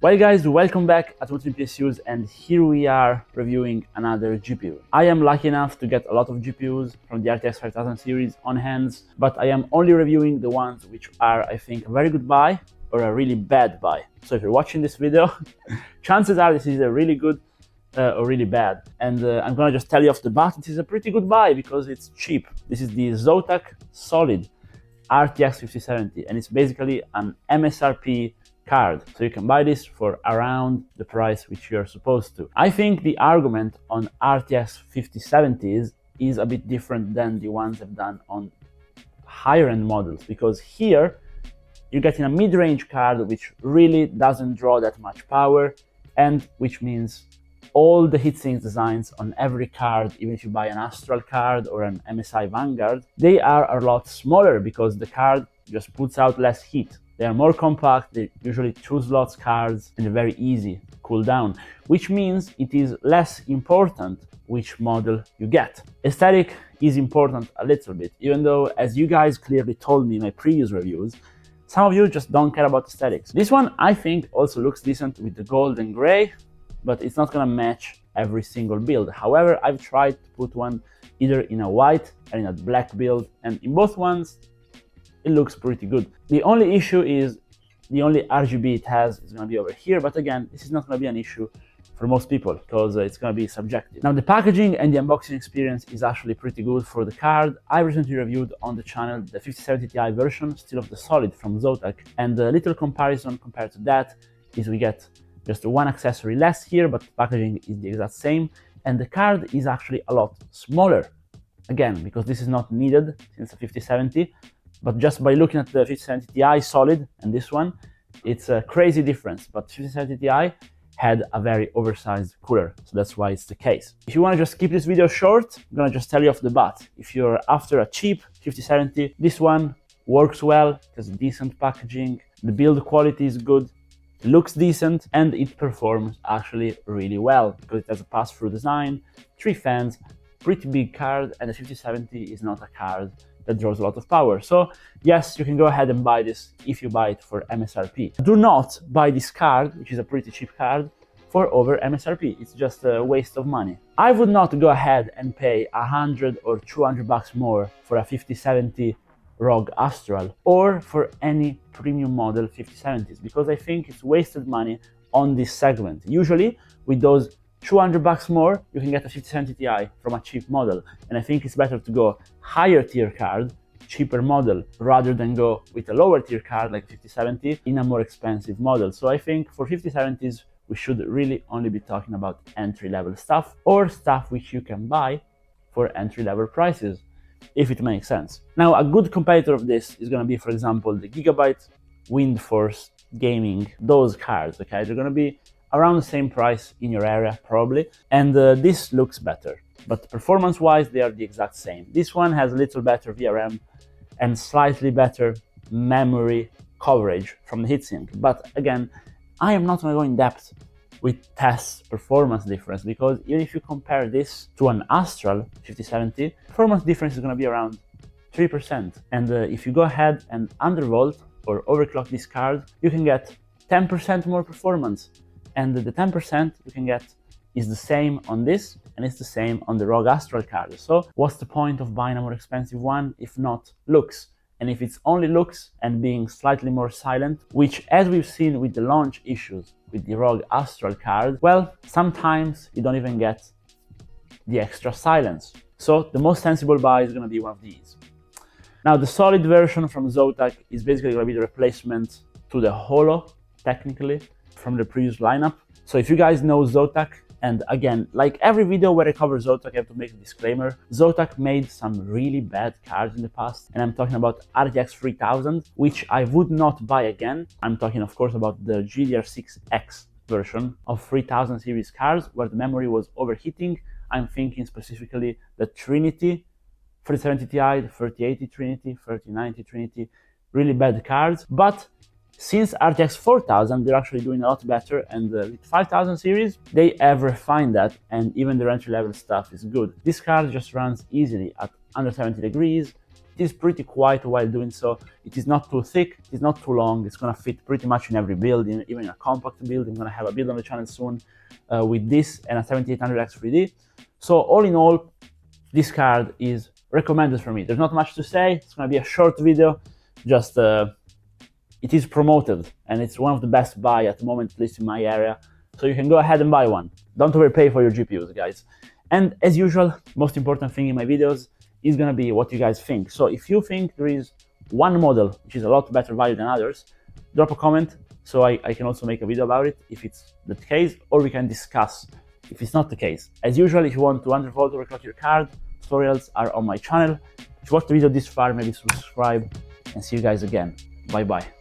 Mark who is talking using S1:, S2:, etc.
S1: Well guys, welcome back at ImWateringPSUs, and here we are reviewing another GPU. I am lucky enough to get a lot of GPUs from the RTX 5000 series on hands, but I am only reviewing the ones which are, I think, a very good buy or a really bad buy. So if you're watching this video, chances are this is a really good or really bad. And I'm gonna just tell you off the bat, this is a pretty good buy because it's cheap. This is the Zotac Solid RTX 5070, and it's basically an MSRP card, so you can buy this for around the price which you're supposed to. I think the argument on RTX 5070s is a bit different than the ones I've done on higher end models, because here you're getting a mid-range card which really doesn't draw that much power, and which means all the heatsink designs on every card, even if you buy an Astral card or an MSI Vanguard, they are a lot smaller because the card just puts out less heat. They are more compact, they usually 2 slots cards, and they're very easy to cool down, which means it is less important which model you get. Aesthetic is important a little bit, even though, as you guys clearly told me in my previous reviews, some of you just don't care about aesthetics. This one, I think, also looks decent with the gold and gray, but it's not gonna match every single build. However, I've tried to put one either in a white and in a black build, and in both ones, it looks pretty good. The only issue is the only RGB it has is going to be over here, but again, this is not going to be an issue for most people because it's going to be subjective. Now, the packaging and the unboxing experience is actually pretty good for the card. I recently reviewed on the channel the 5070 Ti version, still of the Solid from Zotac, and the little comparison compared to that is we get just one accessory less here, but the packaging is the exact same, and the card is actually a lot smaller. Again, because this is not needed since the 5070, but just by looking at the 5070 Ti Solid and this one, it's a crazy difference. But 5070 Ti had a very oversized cooler, so that's why it's the case. If you want to just keep this video short, I'm gonna just tell you off the bat. If you're after a cheap 5070, this one works well, it has decent packaging, the build quality is good, it looks decent, and it performs actually really well because it has a pass-through design, 3 fans, pretty big card, and the 5070 is not a card that draws a lot of power. So yes, you can go ahead and buy this if you buy it for MSRP. Do not buy this card, which is a pretty cheap card, for over MSRP. It's just a waste of money. I would not go ahead and pay 100 or 200 bucks more for a 5070 ROG Astral or for any premium model 5070s, because I think it's wasted money on this segment. Usually with those 200 bucks more, you can get a 5070 Ti from a cheap model. And I think it's better to go higher tier card, cheaper model, rather than go with a lower tier card like 5070 in a more expensive model. So I think for 5070s, we should really only be talking about entry-level stuff or stuff which you can buy for entry-level prices, if it makes sense. Now, a good competitor of this is going to be, for example, the Gigabyte, Windforce, Gaming, those cards, okay? They're going to be around the same price in your area probably, and this looks better, but performance wise they are the exact same. This one has a little better VRM and slightly better memory coverage from the heatsink, but again, I am not going to go in depth with test performance difference, because even if you compare this to an Astral 5070, performance difference is going to be around 3%, and if you go ahead and undervolt or overclock this card, you can get 10% more performance. And the 10% you can get is the same on this, and it's the same on the ROG Astral card. So what's the point of buying a more expensive one if not looks? And if it's only looks and being slightly more silent, which as we've seen with the launch issues with the ROG Astral card, well, sometimes you don't even get the extra silence. So the most sensible buy is going to be one of these. Now, the Solid version from Zotac is basically going to be the replacement to the Holo, technically, from the previous lineup. So if you guys know Zotac, and again, like every video where I cover Zotac, I have to make a disclaimer. Zotac made some really bad cards in the past, and I'm talking about RTX 3000, which I would not buy again. I'm talking, of course, about the GDR6X version of 3000 series cards where the memory was overheating. I'm thinking specifically the Trinity 3070 Ti, the 3080 Trinity, 3090 Trinity, really bad cards. But since RTX 4000, they're actually doing a lot better, and with 5000 series, they have refined that, and even their entry-level stuff is good. This card just runs easily at under 70 degrees, It is pretty quiet while doing so. It is not too thick, it is not too long. It's gonna fit pretty much in every build, even in a compact build. I'm gonna have a build on the channel soon with this and a 7800X 3D. So all in all, this card is recommended for me. There's not much to say. It's gonna be a short video. Just it is promoted and it's one of the best buy at the moment, at least in my area. So you can go ahead and buy one. Don't overpay for your GPUs, guys. And as usual, most important thing in my videos is gonna be what you guys think. So if you think there is one model which is a lot better value than others, drop a comment so I can also make a video about it if it's the case, or we can discuss if it's not the case. As usual, if you want to undervolt or overclock your card, tutorials are on my channel. If you watched the video this far, maybe subscribe, and see you guys again. Bye bye.